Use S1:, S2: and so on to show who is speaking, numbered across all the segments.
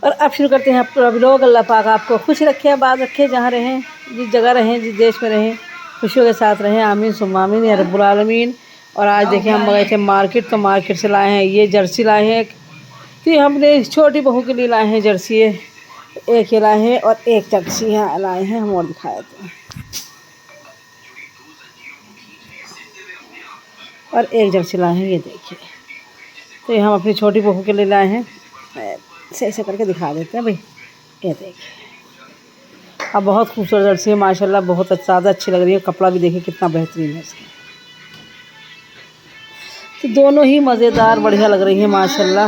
S1: और अब शुरू करते हैं अपना व्लॉग। अल्लाह पाक आपको खुश रखे, आबाद रखे, जहाँ रहें, जिस जगह रहें, जिस देश में रहें, खुशियों के साथ रहें। आमीन सुम्मा आमीन या रब्बुल आलमीन। और आज देखिए हम गए थे मार्केट, तो मार्केट से लाए हैं ये जर्सी लाए हैं एक, तो हमने छोटी बहू के लिए लाए हैं जर्सी है, एक ये लाए हैं और एक जर्सी यहाँ लाए हैं हम, और दिखाए थे, और एक जर्सी लाए हैं ये देखिए। तो ये हम अपनी छोटी बहू के लिए लाए हैं, ऐसे करके दिखा देते हैं भाई, ये देखिए। अब बहुत खूबसूरत जर्सी है माशाल्लाह, बहुत ज़्यादा अच्छी लग रही है। कपड़ा भी देखिए कितना बेहतरीन है इसका, तो दोनों ही मज़ेदार बढ़िया लग रही है माशाल्लाह।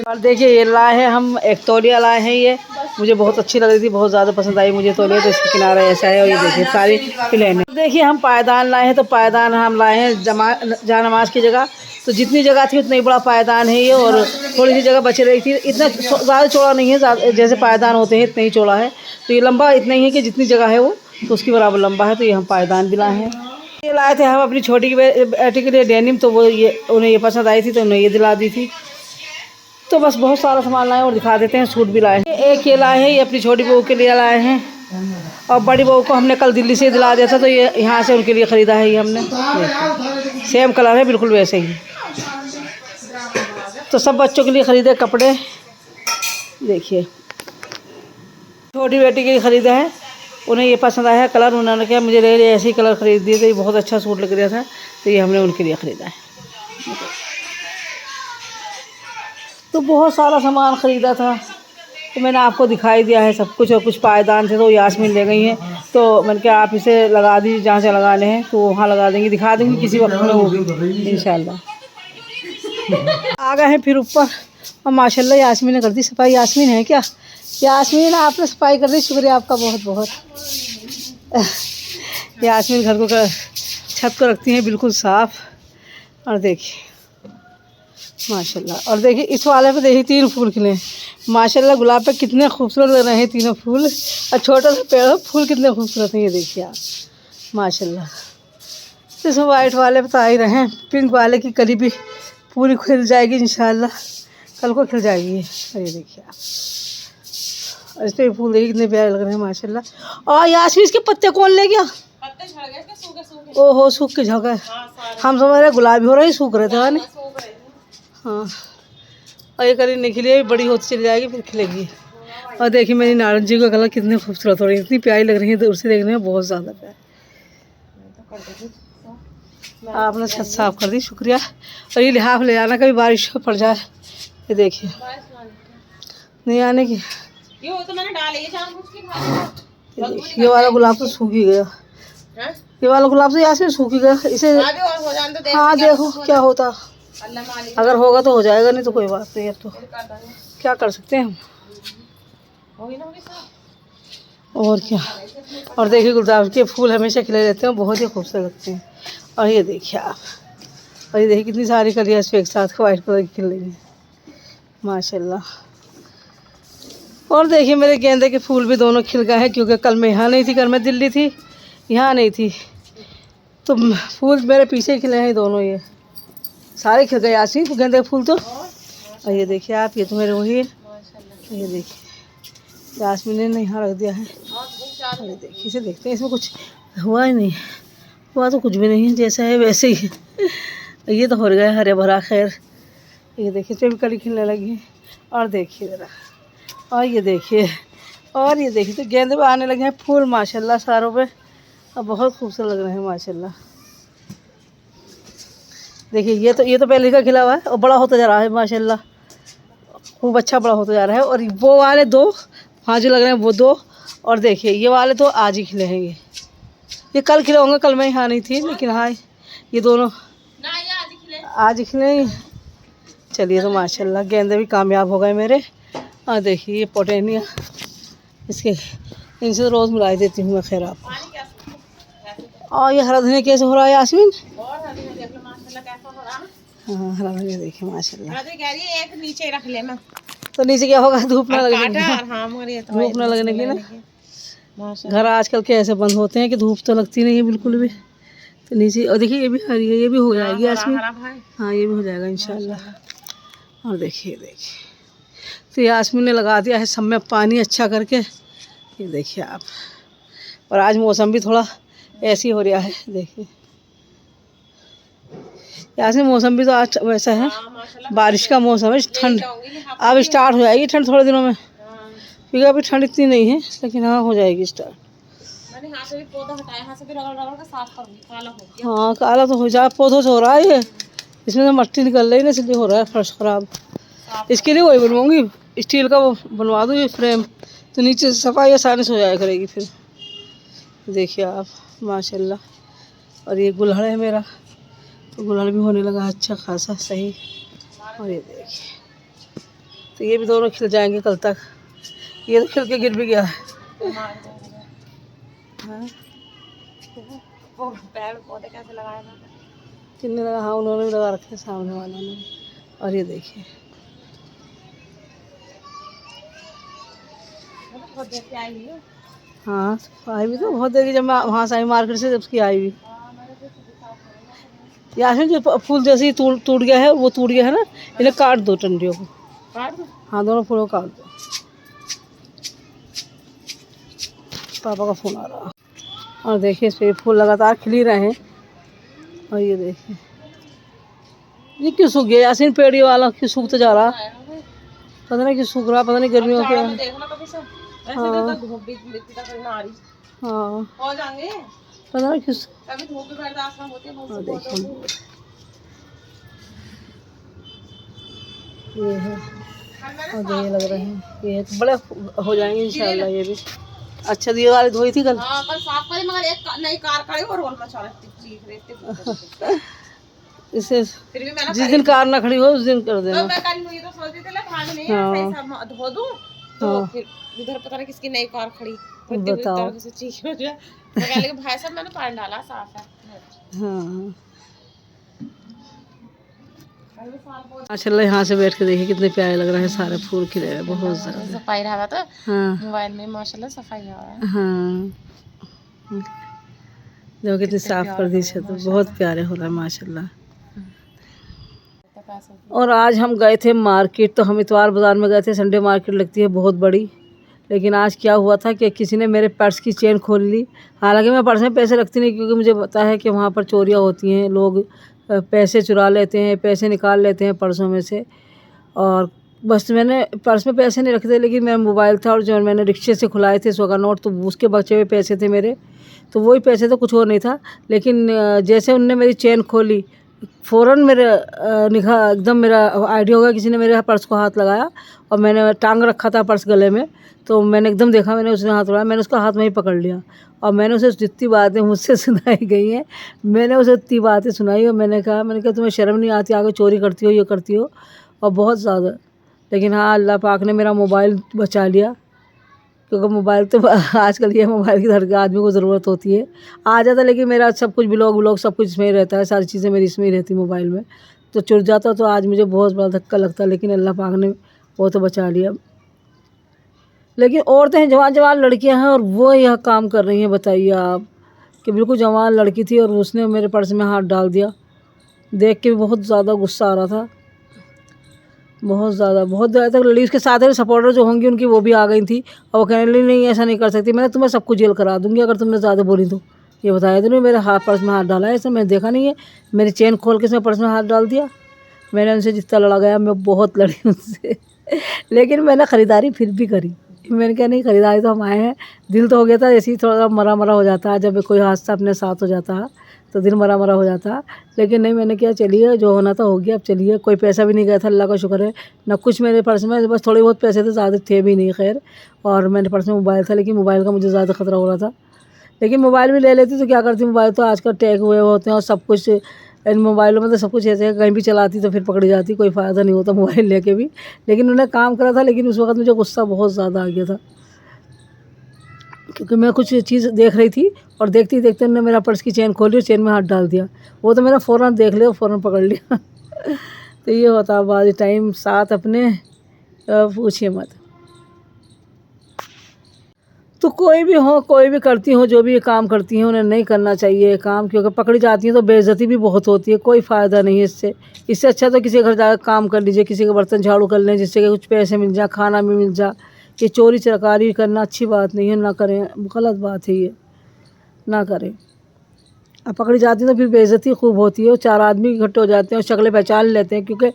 S1: और देखिए ये लाए हैं हम एक तौलिया लाए हैं, ये मुझे बहुत अच्छी लग रही थी, बहुत ज़्यादा पसंद आई मुझे तौलिया, तो इसका किनारा ऐसा है। और ये देखिए सारी प्लेन है। देखिए हम पायदान लाए हैं, तो पायदान हम लाए हैं जहाँ नमाज की जगह, तो जितनी जगह थी उतना ही बड़ा पायदान है ये, और थोड़ी सी जगह बच रही थी। इतना ज़्यादा चौड़ा नहीं है, जैसे पायदान होते हैं इतना ही चौड़ा है, तो ये लंबा इतना ही है कि जितनी जगह है वो तो उसकी बराबर लंबा है। तो ये हम पायदान भी लाए हैं। ये लाए थे हम अपनी छोटी बेटी के लिए डेनिम, तो वो ये उन्हें ये पसंद आई थी, तो उन्हें ये दिला दी थी। तो बस बहुत सारा सामान लाए और दिखा देते हैं। सूट भी लाए हैं, एक ये लाए हैं, ये अपनी छोटी बहू के लिए लाए हैं, और बड़ी बहू को हमने कल दिल्ली से दिला दिया था, तो ये यहाँ से उनके लिए ख़रीदा है ये हमने। सेम कलर है बिल्कुल वैसे ही, तो सब बच्चों के लिए ख़रीदे कपड़े। देखिए छोटी बेटी के लिए ख़रीदे हैं, उन्हें ये पसंद आया है कलर, उन्होंने कहा मुझे ले ऐसे ही कलर ख़रीद दिए, तो ये बहुत अच्छा सूट लग रहा था, तो ये हमने उनके लिए ख़रीदा है। तो बहुत सारा सामान ख़रीदा था, तो मैंने आपको दिखाई दिया है सब कुछ। और कुछ पायदान थे तो यास्मीन ले गई हैं, तो मैंने कहा आप इसे लगा दीजिए, जहाँ से लगाने हैं तो वहाँ लगा देंगे, दिखा देंगे किसी वक्त में वो भी इंशाल्लाह। आ गए हैं फिर ऊपर, और माशाल्लाह यास्मीन ने कर दी सफाई। यास्मीन है क्या? यास्मीन आपने सफाई कर दी, शुक्रिया आपका बहुत बहुत। यास्मीन घर को छत को रखती हैं बिल्कुल साफ़। और देखिए माशाल्लाह, और देखिए इस वाले पे देखिए 3 फूल खिले हैं माशाल्लाह। गुलाब पे कितने खूबसूरत लग रहे हैं तीनों फूल, और छोटा सा पेड़ फूल कितने खूबसूरत हैं, ये देखिए आप माशाल्लाह। तो इसमें वाइट वाले पे तो आ ही रहे हैं, पिंक वाले की कली भी पूरी खिल जाएगी इंशाल्लाह, कल को खिल जाएगी। और ये देखिए आप, और इस पर फूल देखिए कितने प्यारे लग रहे हैं माशाल्लाह। और यास्मीन इसके पत्ते कौन ले गया? ओहो सूख के झड़ गए, हम समझ रहे गुलाबी हो रहे, सूख रहे थे ना। हाँ, और ये कली नहीं खिली, बड़ी होती चली जाएगी फिर खिलेगी। और देखिए मेरी नारंगी का कलर कितने खूबसूरत हो रही है, इतनी प्यारी लग रही है, दूर से देखने में बहुत ज़्यादा प्यारी। आपने छत साफ कर दी, शुक्रिया। और ये लिहाफ ले आना, कभी बारिश पड़ जाए। ये देखिए नहीं आने की, ये तो मैंने डाले ये वाला गुलाब तो सूख ही गया, ये वाला गुलाब तो यहाँ से सूख ही गया, इसे हाँ देखो क्या होता, अगर होगा तो हो जाएगा, नहीं तो कोई बात नहीं। अब तो क्या कर सकते हैं हम, और क्या। और देखिए गुलदाउदी के फूल हमेशा खिले रहते हैं, बहुत ही खूबसूरत लगते हैं। और ये देखिए आप, और ये देखिए कितनी सारी कलियाँ इस पर एक साथ वाइट कलर की खिल रही हैं माशाल्लाह। और देखिए मेरे गेंदे के फूल भी दोनों खिल गए हैं, क्योंकि कल मैं यहाँ नहीं थी, कल मैं दिल्ली थी, यहाँ नहीं थी, तो फूल मेरे पीछे ही खिले हैं दोनों, ये सारे खिल गए यास्मीन गेंदे के फूल तो। और ये देखिए आप, ये तो मेरे वही है, ये देखिए यास्मीन ने यहाँ रख दिया है। और ये देखिए इसे देखते हैं, इसमें कुछ हुआ ही नहीं, हुआ तो कुछ भी नहीं है, जैसा है वैसे ही है। ये तो हो गया हरे भरा, खैर। ये देखिए इस पर भी कली खिलने लगी है। और देखिए ज़रा, और ये देखिए, और ये देखिए तो गेंदे पे आने लगे हैं फूल माशाल्लाह सारों पे, और बहुत खूबसूरत लग रहे हैं माशाल्लाह। देखिए ये तो पहले का खिला हुआ है, और बड़ा होता जा रहा है माशाल्लाह, खूब अच्छा बड़ा होता जा रहा है। और वो वाले 2 हाँ जो लग रहे हैं वो 2, और देखिए ये वाले तो आज ही खिले हैं, ये कल खिले होंगे, कल मैं यहाँ नहीं थी, लेकिन हाँ ये दोनों आज ही खिले। चलिए तो माशाल्लाह गेंदे भी कामयाब हो गए मेरे। और देखिए ये पोटेनिया, इसके इनसे तो रोज़ मिलाई देती हूँ मैं, खैर आप। और ये हरा धनिया कैसे हो रहा है यास्मीन? हाँ हरा धनिया देखिए माशाल्लाह, एक नीचे रख लेना, तो नीचे क्या होगा, धूप ना लगने, धूप ना लगने की ना। घर आजकल के ऐसे बंद होते हैं कि धूप तो लगती नहीं है बिल्कुल भी, तो नीचे। और देखिए ये भी हरी है, ये भी हो जाएगी यास्मीन, हाँ ये भी हो जाएगा इंशाल्लाह। और देखिए तो यास्मीन ने लगा दिया है सब में पानी अच्छा करके, ये देखिए आप। और आज मौसम भी थोड़ा ऐसी हो रहा है, देखिए यास्मीन मौसम भी तो आज वैसा है, बारिश का मौसम है। ठंड अब स्टार्ट हो जाएगी, ठंड थोड़े दिनों में, क्योंकि अभी ठंड इतनी नहीं है, लेकिन हाँ हो जाएगी स्टार्ट।
S2: मैंने हाथ से भी पौधा हटाया, हाथ से भी रगड़ के साफ कर दी, काला हो गया।
S1: हाँ काला तो हो जाए, पौधों से हो रहा है ये, इसमें तो मट्टी निकल रही है ना, इसलिए हो रहा है फर्श खराब। इसके लिए वही बनवाऊंगी, स्टील का वो बनवा दूँ ये फ्रेम, तो नीचे से सफाई आसानी से हो जाया करेगी फिर। देखिए आप माशाल्लाह। और ये गुलहड़ है मेरा, तो गुलहड़ भी होने लगा अच्छा खासा सही। और ये देखिए, तो ये भी दोनों खिल जाएंगे कल तक। ये तो खिल के गिर भी गया है। हाँ
S2: पेड़ पौधे कैसे लगाए
S1: कितने लगा, हाँ उन्होंने भी लगा रखे सामने वालों ने। और ये देखिए
S2: बहुत देर से आई हुई हूँ।
S1: हाँ आई भी तो बहुत देर की, जब मैं वहाँ से आई मार्केट से, जब उसकी आई हुई। यास्मीन जो फूल जैसे ही टूट गया है, वो टूट गया है ना, इन्हें काट दो टंडियों को,
S2: काट दो।
S1: हाँ दोनों फूलों को काट दो। पापा का फ़ोन आ रहा। और देखिए इस पे फूल लगातार खिल ही रहे हैं। और ये देखिए ये क्यों सूख गया यास्मीन, पेड़ वाला क्यों सूखता जा रहा, पता नहीं क्यों सूख रहा, पता नहीं गर्मियों के। हाँ हाँ
S2: हो जाएंगे,
S1: पता नहीं क्यों।
S2: कभी धूप भी बर्दाश्त ना होती है, बहुत से
S1: देखिए
S2: पौधों को।
S1: ये है, और ये लग रहे हैं, ये तो बड़े हो जाएंगे इंशाल्लाह ये भी। अच्छा दिए वाले धोई थी कल।
S2: हाँ कल साफ करी, मगर एक नई कार खड़ी और रोल मचा रही थी।
S1: इससे
S2: फिर भी मैंने
S1: जिस दिन कार ना खड़ी हो उस दिन कर देना।
S2: तो मैं कल मुझे तो सोच रही थी भाग नहीं है, सही सब धो दूं, तो फिर इधर पता नहीं किसकी नई कार खड़ी,
S1: बताओ।
S2: से चीज हो जाए। मैं कह लगी भाई साहब मैंने पानी डाला साफ है।
S1: हाँ माशाल्लाह, यहाँ से बैठ के देखिए कितने प्यारे लग रहे हैं, सारे फूल खिले हैं बहुत ज़्यादा।
S2: सफाई रहा तो
S1: हाँ
S2: मोबाइल में माशाल्लाह सफाई है।
S1: हाँ देखो कितनी साफ कर दी है, तो बहुत प्यारे हो रहा है माशाल्लाह। और आज हम गए थे मार्केट, तो हम इतवार बाज़ार में गए थे, संडे मार्केट लगती है बहुत बड़ी। लेकिन आज क्या हुआ था कि किसी ने मेरे पर्स की चेन खोल ली। हालांकि मैं पर्स में पैसे रखती नहीं, क्योंकि मुझे पता है कि वहाँ पर चोरियाँ होती हैं, लोग पैसे चुरा लेते हैं, पैसे निकाल लेते हैं पर्सों में से। और बस मैंने पर्स में पैसे नहीं रखे थे, लेकिन मेरा मोबाइल था, और जो मैंने रिक्शे से खुलाए थे 100 का नोट, तो उसके बचे हुए पैसे थे मेरे, तो वही पैसे तो कुछ और नहीं था। लेकिन जैसे उनने मेरी चेन खोली, फ़ौरन मेरे निखा एकदम मेरा आइडिया होगा किसी ने मेरे पर्स को हाथ लगाया, और मैंने टांग रखा था पर्स गले में, तो मैंने एकदम देखा, मैंने उसने हाथ लगाया, मैंने उसका हाथ में ही पकड़ लिया। और मैंने उसे जितनी बातें मुझसे सुनाई गई हैं, मैंने उसे इतनी बातें सुनाई, और मैंने कहा तुम्हें शर्म नहीं आती, आगे चोरी करती हो, ये करती हो, और बहुत ज़्यादा। लेकिन हाँ अल्लाह पाक ने मेरा मोबाइल बचा लिया, क्योंकि मोबाइल तो आजकल ये मोबाइल की हर आदमी को ज़रूरत होती है। आ जाता, लेकिन मेरा सब कुछ ब्लॉग सब कुछ इसमें ही रहता है, सारी चीज़ें मेरी इसमें ही रहती मोबाइल में, तो चुर जाता तो आज मुझे बहुत बड़ा धक्का लगता, लेकिन अल्लाह पाक ने वो तो बचा लिया। लेकिन औरतें हैं, जवान जवान लड़कियां हैं, और वो यह काम कर रही हैं, बताइए आप, कि बिल्कुल जवान लड़की थी और उसने मेरे पर्स में हाथ डाल दिया। देख के भी बहुत ज़्यादा गुस्सा आ रहा था, बहुत ज़्यादा तक लड़ी। उसके साथ सपोर्टर जो होंगी उनकी वो भी आ गई थी, और वो कहने लगी नहीं ऐसा नहीं कर सकती, मैंने तुम्हें सबको जेल करा दूंगी अगर तुमने ज़्यादा बोली तो। ये बताया तो नहीं, मेरे हाथ पर्स में हाथ डाला है, ऐसा मैंने देखा नहीं है, मेरी चेन खोल के इसमें पर्स में हाथ डाल दिया। मैंने उनसे जितना लड़ा गया, मैं बहुत लड़ी उनसे लेकिन मैंने ख़रीदारी फिर भी करी। मैंने कहा नहीं, ख़रीदारी तो हम आए हैं, दिल तो हो गया था ऐसे ही थोड़ा मरा मरा हो जाता है, जब कोई हादसा अपने साथ हो जाता है तो दिल मरा मरा हो जाता है। लेकिन नहीं, मैंने क्या, चलिए जो होना था हो गया, अब चलिए। कोई पैसा भी नहीं गया था, अल्लाह का शुक्र है, ना कुछ मेरे पर्स में, बस थोड़े बहुत पैसे थे, ज़्यादा थे भी नहीं खैर। और मेरे पर्स में मोबाइल था, लेकिन मोबाइल का मुझे ज़्यादा ख़तरा हो रहा था। लेकिन मोबाइल भी ले लेती तो क्या करती, मोबाइल तो आजकल टैग हुए होते हैं, और सब कुछ इन मोबाइलों में तो सब कुछ ऐसे है, कहीं भी चलाती तो फिर पकड़ी जाती, कोई फ़ायदा नहीं होता मोबाइल लेके भी। लेकिन उन्हें काम करा था, लेकिन उस वक्त मुझे गुस्सा बहुत ज़्यादा आ गया था, क्योंकि मैं कुछ चीज़ देख रही थी, और देखते ही देखते उन्होंने मेरा पर्स की चेन खोली और चेन में हाथ डाल दिया। वो तो मेरा फ़ौरन देख लिया, फ़ौरन पकड़ लिया तो ये होता बाद टाइम साथ अपने, पूछिए मत। तो कोई भी हो, कोई भी करती हो, जो भी ये काम करती हैं उन्हें नहीं करना चाहिए ये काम, क्योंकि पकड़ी जाती हैं तो बेइज्जती भी बहुत होती है, कोई फ़ायदा नहीं है इससे। इससे अच्छा तो किसी के घर जाकर काम कर लीजिए, किसी के बर्तन झाड़ू कर लें, जिससे कि कुछ पैसे मिल जाए, खाना भी मिल जाए। ये चोरी चकारी करना अच्छी बात नहीं है, ना करें, गलत बात है ये, ना करें। अब पकड़ी जाती हैं तो फिर बेइज्जती खूब होती है, और 4 आदमी इकट्ठे हो जाते हैं और शक्लें पहचान लेते हैं, क्योंकि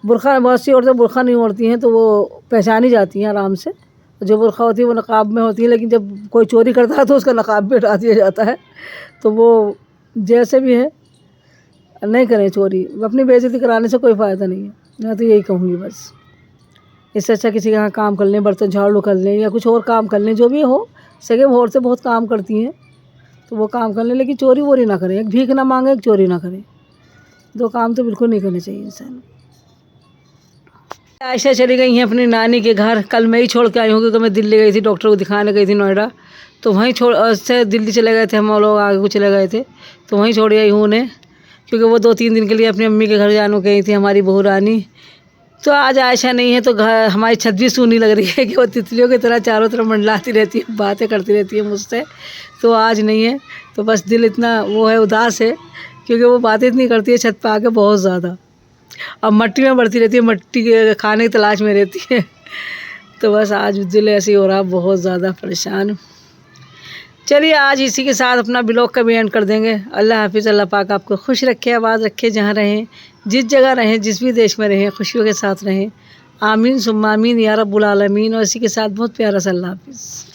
S1: बुर्खा, बहुत सी औरतें बुर्खा नहीं ओढ़ती हैं तो वो पहचानी जाती हैं आराम से। जो बुर्खा होती है वो नकाब में होती है, लेकिन जब कोई चोरी करता है तो उसका नकाब भी हटा दिया जाता है। तो वो जैसे भी है, नहीं करें चोरी, अपनी बेइज्जती कराने से कोई फ़ायदा नहीं है। मैं तो यही कहूँगी बस। इससे अच्छा किसी के यहाँ काम कर लें, बर्तन झाड़ू कर लें या कुछ और काम कर लें, जो भी हो। सगे औरतें बहुत काम करती हैं तो वो काम कर लें, लेकिन चोरी वोरी ना करें, एक भीख ना मांगे, एक चोरी ना करें। 2 काम तो बिल्कुल नहीं करने चाहिए इंसान। आयशा चली गई हैं अपनी नानी के घर। कल मैं ही छोड़ के आई हूँ, क्योंकि मैं दिल्ली गई थी, डॉक्टर को दिखाने गई थी नोएडा, तो वहीं से दिल्ली चले गए थे हम लोग, आगे को चले गए थे, तो वहीं छोड़ आई हूँ उन्हें, क्योंकि वो 2-3 दिन के लिए अपनी अम्मी के घर जाने गई थी, हमारी बहू रानी। तो आज आयशा नहीं है तो घर, हमारी छत भी सूनी लग रही है कि वो तितलियों की तरह चारों तरफ मंडलाती रहती है, बातें करती रहती है मुझसे। तो आज नहीं है तो बस दिल इतना वो है, उदास है, क्योंकि वो बातें इतनी करती है छत पर आके बहुत ज़्यादा। अब मट्टी में बढ़ती रहती है, मट्टी के खाने की तलाश में रहती है। तो बस आज दिल ऐसे ही हो रहा, बहुत ज़्यादा परेशान। चलिए आज इसी के साथ अपना ब्लॉग का भी एंड कर देंगे। अल्लाह हाफिज़, अल्लाह पाक आपको खुश रखे, आबाद रखे, जहाँ रहें, जिस जगह रहें, जिस भी देश में रहें, खुशियों के साथ रहें। आमीन सुम्मा आमीन या रब्बुल आलमीन। और इसी के साथ बहुत प्यारा सा अल्लाह हाफिज़।